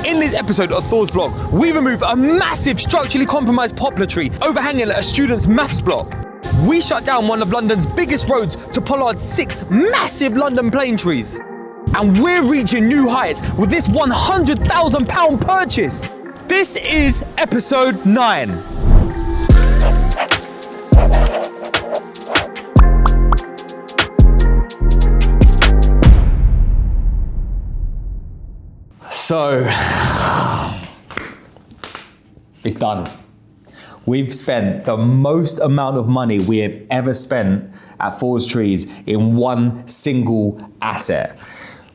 In this episode of Thor's vlog, we remove a massive structurally compromised poplar tree overhanging a student's maths block. We shut down one of London's biggest roads to pollard 6 massive London plane trees. And we're reaching new heights with this £100,000 purchase. This is episode 9. So, it's done. We've spent the most amount of money we have ever spent at Thor's Trees in one single asset.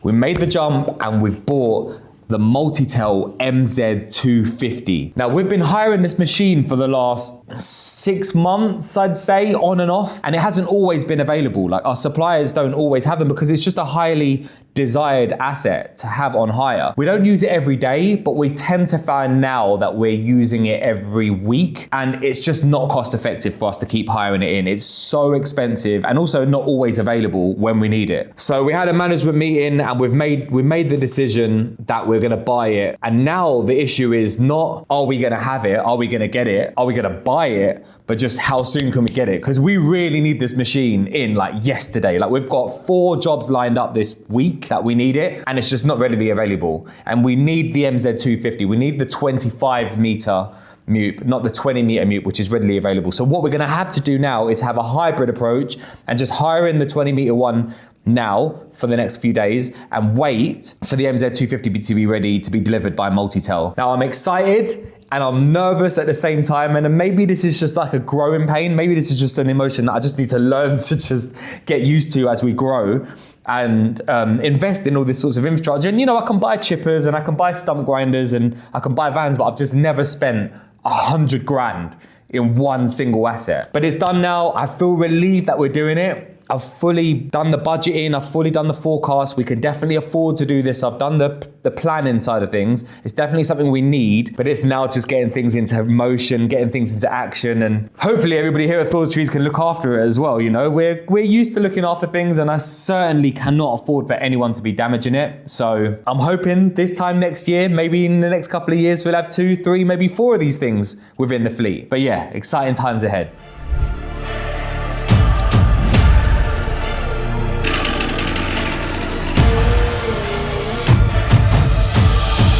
We made the jump and we've bought the Multitel MZ250. Now, we've been hiring this machine for the last 6 months, I'd say, on and off, and it hasn't always been available. Like, our suppliers don't always have them because it's just a highly desired asset to have on hire. We don't use it every day, but we tend to find now that we're using it every week, and it's just not cost effective for us to keep hiring it in. It's so expensive and also not always available when we need it. So we had a management meeting and we made the decision that we're gonna buy it. And now the issue is not, are we gonna have it? Are we gonna get it? Are we gonna buy it? But just how soon can we get it? Because we really need this machine in like yesterday. Like, we've got 4 jobs lined up this week that we need it, and it's just not readily available. And we need the MZ250. We need the 25 meter mute, not the 20 meter mute, which is readily available. So what we're gonna have to do now is have a hybrid approach and just hire in the 20 meter one now for the next few days and wait for the MZ250 to be ready to be delivered by Multitel. Now, I'm excited and I'm nervous at the same time, and maybe this is just like a growing pain. Maybe this is just an emotion that I just need to learn to just get used to as we grow and invest in all this sorts of infrastructure. And I can buy chippers and I can buy stump grinders and I can buy vans, but I've just never spent 100 grand in one single asset. But it's done now. I feel relieved that we're doing it. I've fully done the budgeting, I've fully done the forecast. We can definitely afford to do this. I've done the planning side of things. It's definitely something we need, but it's now just getting things into motion, getting things into action, and hopefully everybody here at Thor's Trees can look after it as well. We're used to looking after things, and I certainly cannot afford for anyone to be damaging it. So I'm hoping this time next year, maybe in the next couple of years, we'll have 2, 3, maybe 4 of these things within the fleet. But yeah, exciting times ahead.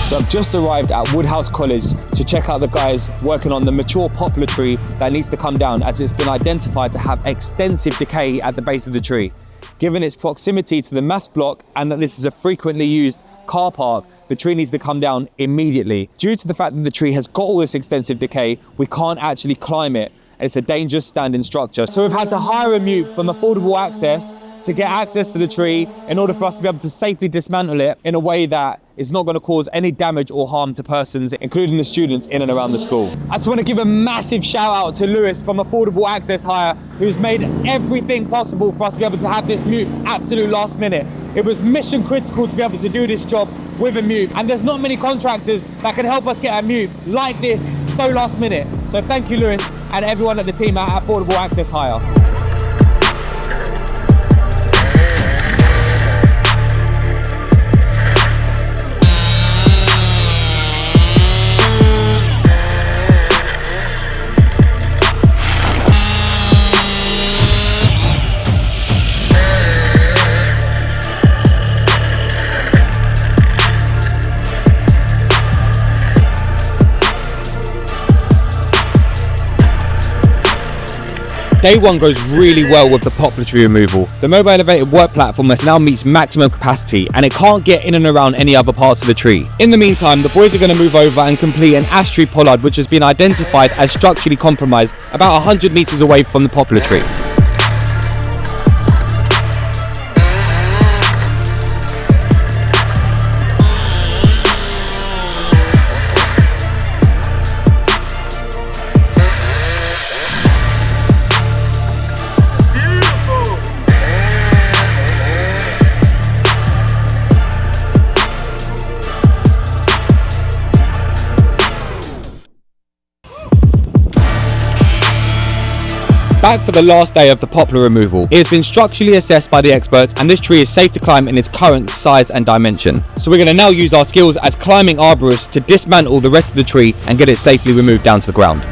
So I've just arrived at Woodhouse College to check out the guys working on the mature poplar tree that needs to come down, as it's been identified to have extensive decay at the base of the tree. Given its proximity to the maths block and that this is a frequently used car park, the tree needs to come down immediately. Due to the fact that the tree has got all this extensive decay, we can't actually climb it. It's a dangerous standing structure. So we've had to hire a mute from Affordable Access to get access to the tree in order for us to be able to safely dismantle it in a way that is not going to cause any damage or harm to persons, including the students in and around the school. I just want to give a massive shout out to Lewis from Affordable Access Hire, who's made everything possible for us to be able to have this mute absolute last minute. It was mission critical to be able to do this job with a mute, and there's not many contractors that can help us get a mute like this so last minute. So thank you, Lewis, and everyone at the team at Affordable Access Hire. Day 1 goes really well with the poplar tree removal. The mobile elevated work platform has now meets maximum capacity and it can't get in and around any other parts of the tree. In the meantime, the boys are going to move over and complete an ash tree pollard, which has been identified as structurally compromised about 100 meters away from the poplar tree. back for the last day of the poplar removal. It has been structurally assessed by the experts and this tree is safe to climb in its current size and dimension. So we're going to now use our skills as climbing arborists to dismantle the rest of the tree and get it safely removed down to the ground.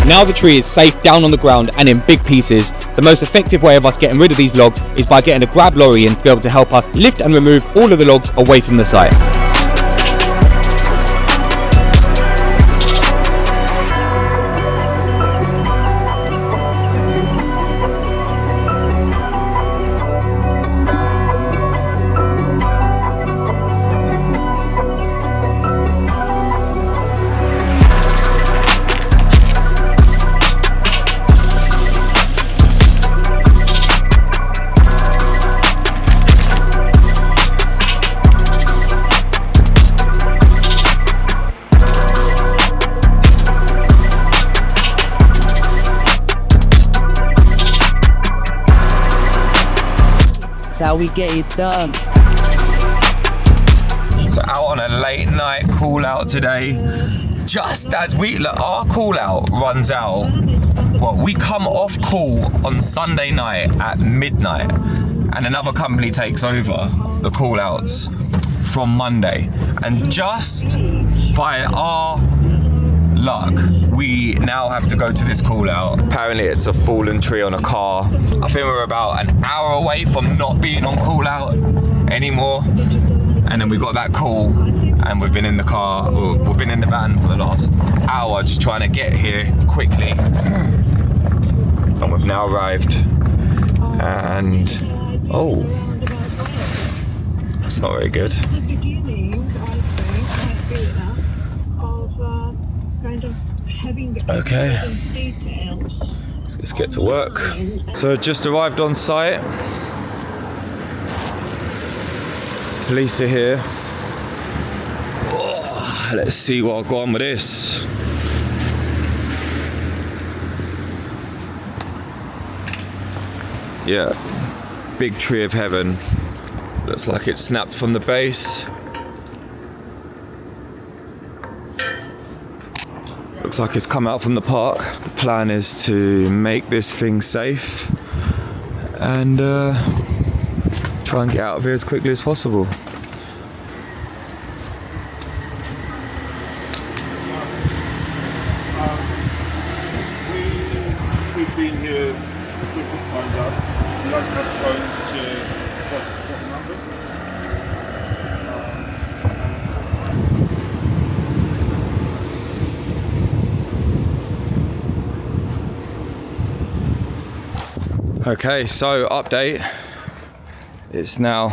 Now the tree is safe down on the ground and in big pieces, the most effective way of us getting rid of these logs is by getting a grab lorry in to be able to help us lift and remove all of the logs away from the site. That's how we get it done. So out on a late night call out today, just as our call out runs out. Well, we come off call on Sunday night at midnight and another company takes over the call outs from Monday. And just by our luck, we now have to go to this call out. Apparently it's a fallen tree on a car. I think we're about an hour away from not being on call out anymore. And then we got that call and we've been in the car, or we've been in the van for the last hour just trying to get here quickly. And we've now arrived and, oh, that's not very good. Okay, let's get to work. So just arrived on site. Police are here. Oh, let's see what I've got on with this. Yeah, big tree of heaven. Looks like it snapped from the base. Looks like it's come out from the park. The plan is to make this thing safe and try and get out of here as quickly as possible. We've been here, we've put phones up. We don't have phones to what number? Okay, so update. It's now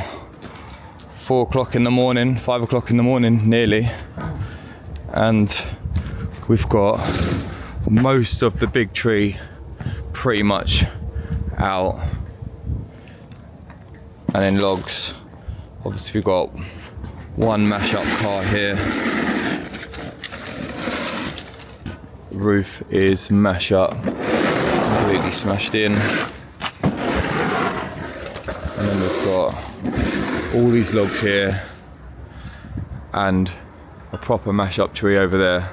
4 o'clock in the morning, 5 o'clock in the morning, nearly. And we've got most of the big tree pretty much out. And then logs. Obviously we've got one mash up car here. Roof is mash up, completely smashed in. And then we've got all these logs here and a proper mash-up tree over there.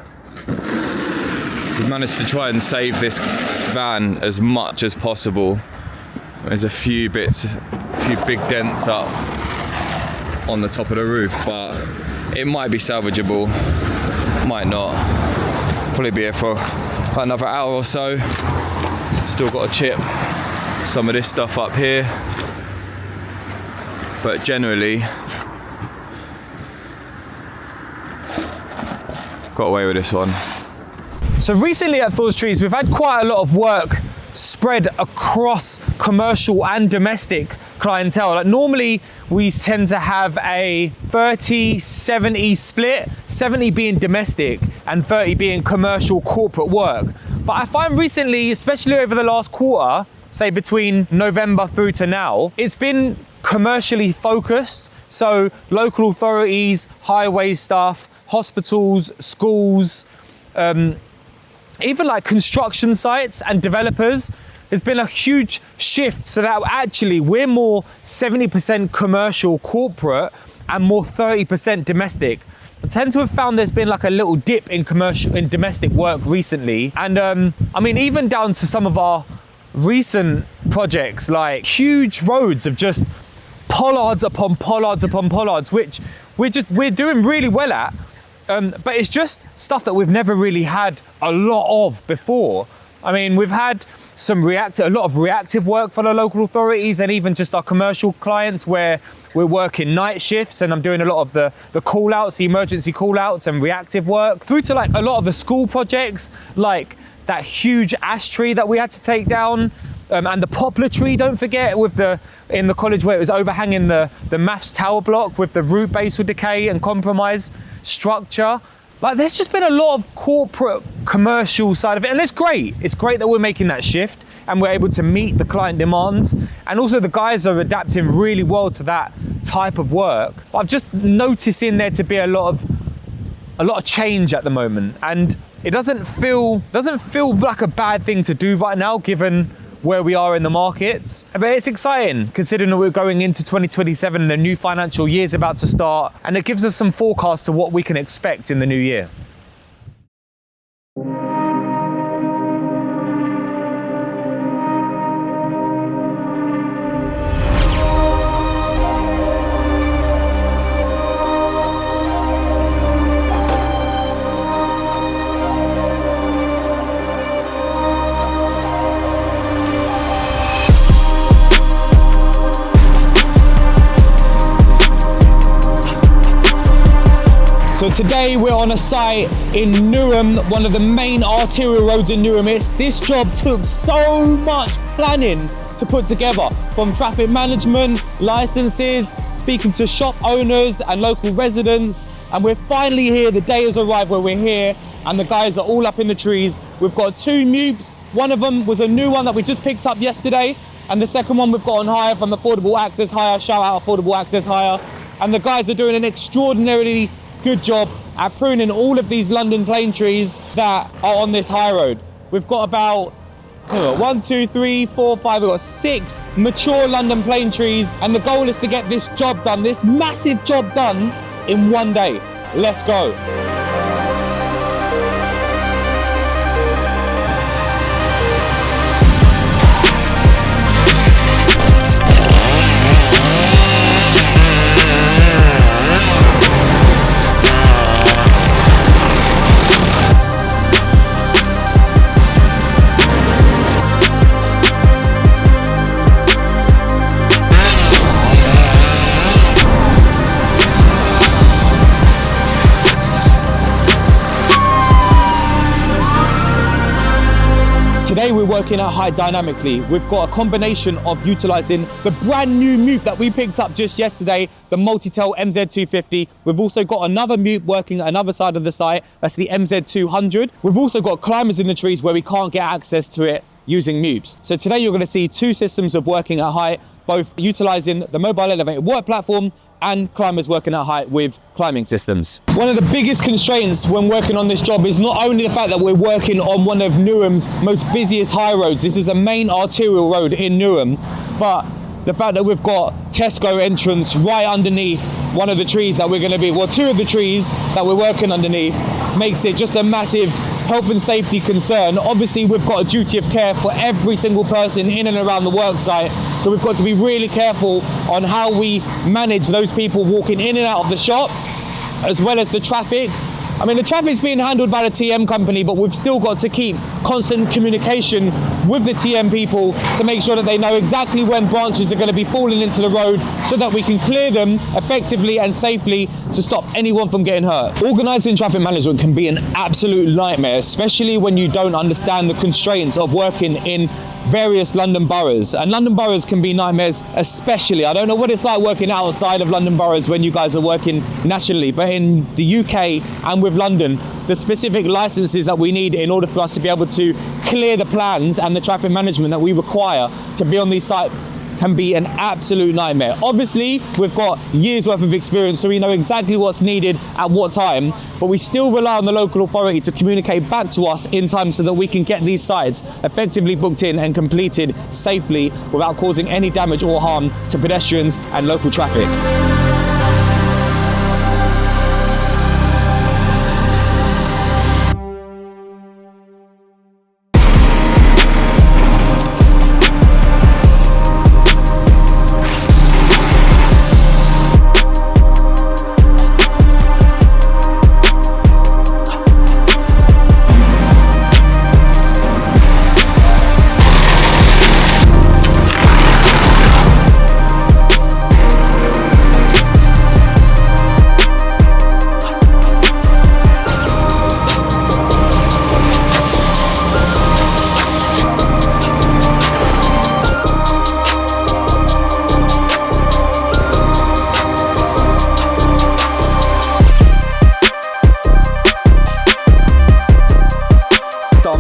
We've managed to try and save this van as much as possible. There's a few big dents up on the top of the roof, but it might be salvageable, might not. Probably be here for another hour or so. Still got to chip some of this stuff up here, but generally got away with this one. So recently at Thor's Trees, we've had quite a lot of work spread across commercial and domestic clientele. Like normally we tend to have a 30-70 split, 70 being domestic and 30 being commercial corporate work. But I find recently, especially over the last quarter, say between November through to now, it's been commercially focused. So local authorities, highway stuff, hospitals, schools, even like construction sites and developers. There's been a huge shift so that actually we're more 70% commercial corporate and more 30% domestic. I tend to have found there's been like a little dip in domestic work recently. And I mean, even down to some of our recent projects, like huge roads of just pollards upon pollards upon pollards, which we're doing really well at. But it's just stuff that we've never really had a lot of before. I mean, we've had a lot of reactive work for the local authorities and even just our commercial clients where we're working night shifts and I'm doing a lot of the call-outs, the emergency call-outs and reactive work, through to like a lot of the school projects, like that huge ash tree that we had to take down, and the poplar tree, don't forget, in the college where it was overhanging the maths tower block with the root basal decay and compromise structure. Like there's just been a lot of corporate commercial side of it, and it's great. It's great that we're making that shift and we're able to meet the client demands. And also the guys are adapting really well to that type of work. But I've just noticed in there to be a lot of change at the moment, and it doesn't feel like a bad thing to do right now given where we are in the markets. But it's exciting considering that we're going into 2027 and the new financial year is about to start, and it gives us some forecast to what we can expect in the new year. So today we're on a site in Newham, one of the main arterial roads in Newham. This job took so much planning to put together, from traffic management, licenses, speaking to shop owners and local residents. And we're finally here. The day has arrived where we're here and the guys are all up in the trees. We've got 2 mupes. One of them was a new one that we just picked up yesterday. And the second one we've got on hire from Affordable Access Hire. Shout out Affordable Access Hire. And the guys are doing an extraordinarily good job at pruning all of these London plane trees that are on this high road. We've got about 1, 2, 3, 4, 5, we've got 6 mature London plane trees, and the goal is to get this job done, this massive job done, in one day. Let's go. Today we're working at height dynamically. We've got a combination of utilising the brand new mupe that we picked up just yesterday, the Multitel MZ250. We've also got another mupe working at another side of the site, that's the MZ200. We've also got climbers in the trees where we can't get access to it using mupes. So today you're going to see 2 systems of working at height, both utilising the mobile elevated work platform and climbers working at height with climbing systems. One of the biggest constraints when working on this job is not only the fact that we're working on one of Newham's most busiest high roads. This is a main arterial road in Newham, but the fact that we've got Tesco entrance right underneath one of the trees that we're going to be, well, two of the trees that we're working underneath, makes it just a massive health and safety concern. Obviously, we've got a duty of care for every single person in and around the work site, so we've got to be really careful on how we manage those people walking in and out of the shop, as well as the traffic. I mean, the traffic's being handled by the TM company, but we've still got to keep constant communication with the TM people to make sure that they know exactly when branches are going to be falling into the road, so that we can clear them effectively and safely to stop anyone from getting hurt. Organising traffic management can be an absolute nightmare, especially when you don't understand the constraints of working in various London boroughs, and London boroughs can be nightmares especially. I don't know what it's like working outside of London boroughs when you guys are working nationally, but in the UK and with London, the specific licenses that we need in order for us to be able to clear the plans and the traffic management that we require to be on these sites can be an absolute nightmare. Obviously, we've got years worth of experience, so we know exactly what's needed at what time, but we still rely on the local authority to communicate back to us in time so that we can get these sites effectively booked in and completed safely without causing any damage or harm to pedestrians and local traffic.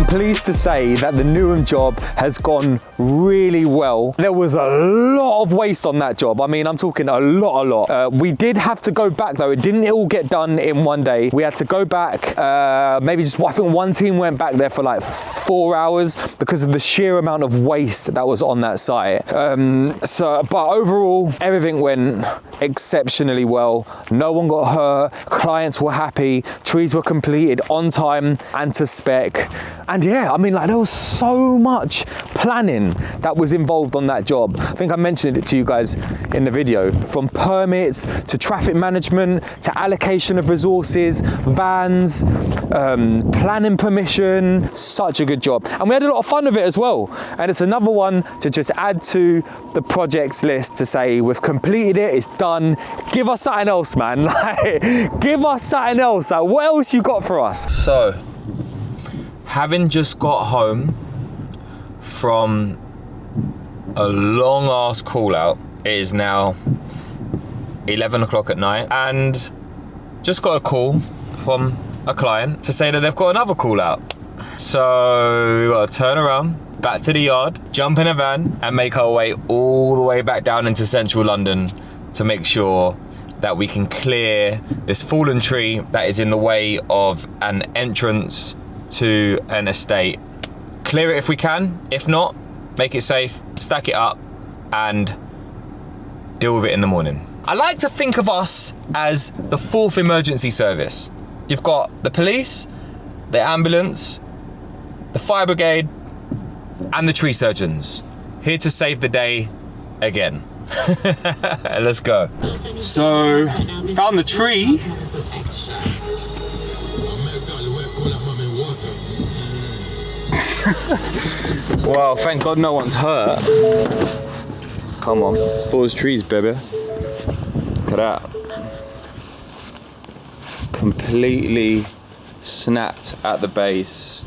Pleased to say that the Newham job has gone really well. There was a lot of waste on that job. I mean, I'm talking a lot. We did have to go back though. It didn't all get done in one day. We had to go back, maybe just, I think one team went back there for like 4 hours because of the sheer amount of waste that was on that site. But overall, everything went exceptionally well. No one got hurt, clients were happy, trees were completed on time and to spec. And yeah, I mean, like, there was so much planning that was involved on that job. I think I mentioned it to you guys in the video, from permits to traffic management to allocation of resources, vans, planning permission. Such a good job. And we had a lot of fun with it as well. And it's another one to just add to the projects list to say, we've completed it, it's done. Give us something else, man. Like, give us something else. Like, what else you got for us? So, having just got home from a long ass call out, it is now 11 o'clock at night, and just got a call from a client to say that they've got another call out. So we got to turn around, back to the yard, jump in a van and make our way all the way back down into central London to make sure that we can clear this fallen tree that is in the way of an entrance to an estate. Clear it if we can, if not, make it safe, stack it up and deal with it in the morning. I like to think of us as the fourth emergency service. You've got the police, the ambulance, the fire brigade and the tree surgeons, here to save the day again. Let's go. So, found the tree. Well, thank God no one's hurt. Come on, Thor's trees, baby. Look at that. Completely snapped at the base.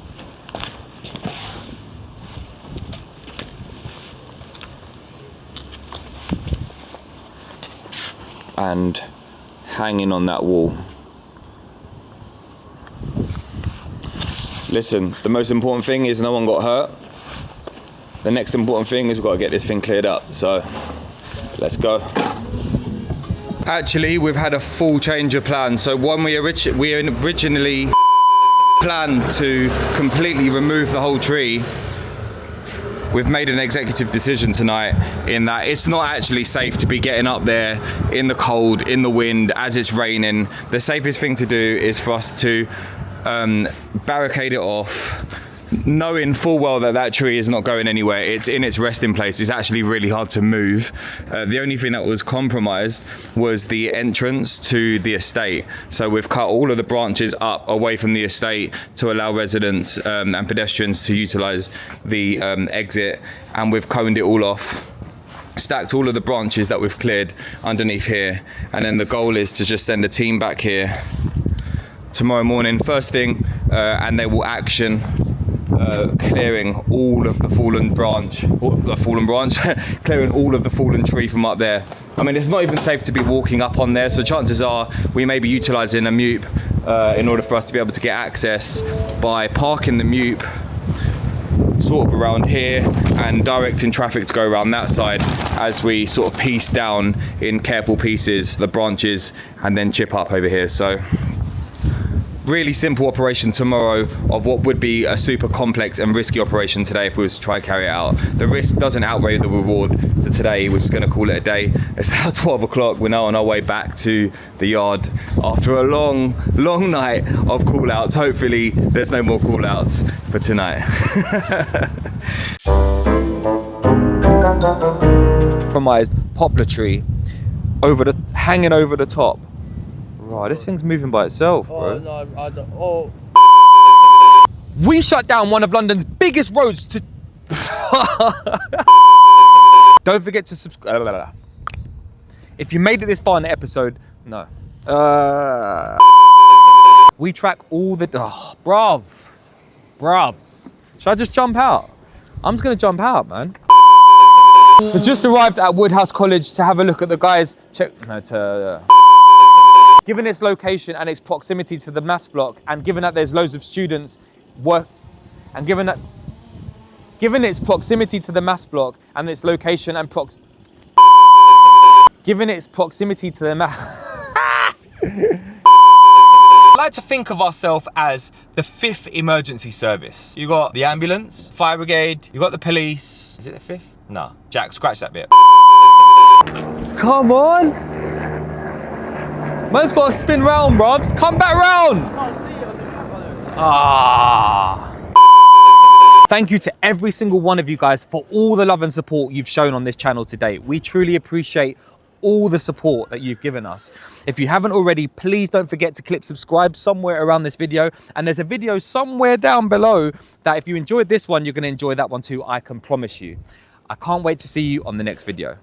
And hanging on that wall. Listen, the most important thing is no one got hurt. The next important thing is we've got to get this thing cleared up. So, let's go. Actually, we've had a full change of plan. So when we originally planned to completely remove the whole tree, we've made an executive decision tonight in that it's not actually safe to be getting up there in the cold, in the wind, as it's raining. The safest thing to do is for us to barricade it off, knowing full well that that tree is not going anywhere. It's in its resting place. It's actually really hard to move. The only thing that was compromised was the entrance to the estate. So we've cut all of the branches up away from the estate to allow residents and pedestrians to utilize the exit, and we've coned it all off, stacked all of the branches that we've cleared underneath here, and then the goal is to just send a team back here tomorrow morning first thing, and they will action clearing all of the fallen branch, clearing all of the fallen tree from up there. I mean, it's not even safe to be walking up on there, so chances are we may be utilising a mute in order for us to be able to get access by parking the mute sort of around here and directing traffic to go around that side as we sort of piece down in careful pieces the branches and then chip up over here. So really simple operation tomorrow of what would be a super complex and risky operation today if we was to try and carry it out. The risk doesn't outweigh the reward, so today we're just going to call it a day. It's now 12 o'clock, we're now on our way back to the yard after a long night of call outs. Hopefully there's no more call outs for tonight. Compromised poplar tree hanging over the top. Right, this thing's moving by itself, bro. Oh, no, I don't. Oh. We shut down one of London's biggest roads to... Don't forget to subscribe. If you made it this far in the episode, no. We track all the... Oh, bruvs. Should I just jump out? I'm just gonna jump out, man. So just arrived at Woodhouse College to have a look at the guys. Given its location and its proximity to the maths block, and given that there's loads of students given its proximity to the maths block and its location and given its proximity to the maths... I like to think of ourselves as the 5th emergency service. You got the ambulance, fire brigade, you got the police. Is it the 5th? No. Jack, scratch that bit. Come on! Man's got to spin round, bruvs. Come back round! I see it on the camera. Ah. Thank you to every single one of you guys for all the love and support you've shown on this channel today. We truly appreciate all the support that you've given us. If you haven't already, please don't forget to click subscribe somewhere around this video. And there's a video somewhere down below that if you enjoyed this one, you're going to enjoy that one too, I can promise you. I can't wait to see you on the next video.